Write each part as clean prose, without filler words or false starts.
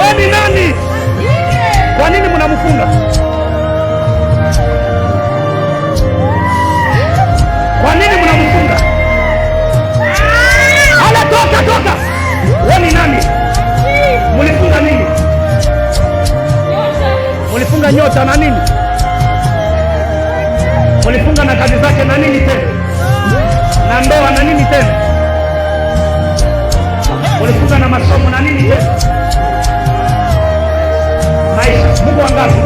Wewe ni nani? Kwa nini mnamfunga? Kwa nini mnamfunga? Ala, toka! Wewe ni nani? Mlifunga nini? Mlifunga nyota na nini? Mlifunga na kazi zake na nini tena? Na ndoa na nini tena? Mlifunga na masomo na nini tena? Maisha. Mungu wangapi?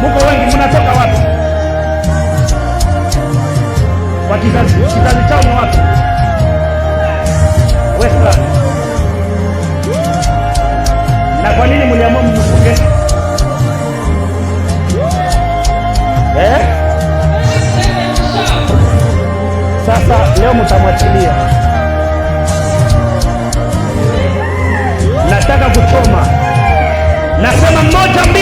Mungu wengi, mnatoka wapi? Kwa kizazi chao ni wapi? Western. Na kwa nini mliamua mfunge? Sasa leo mtamwachilia. Nataka kuchoma. Nasema 1, 2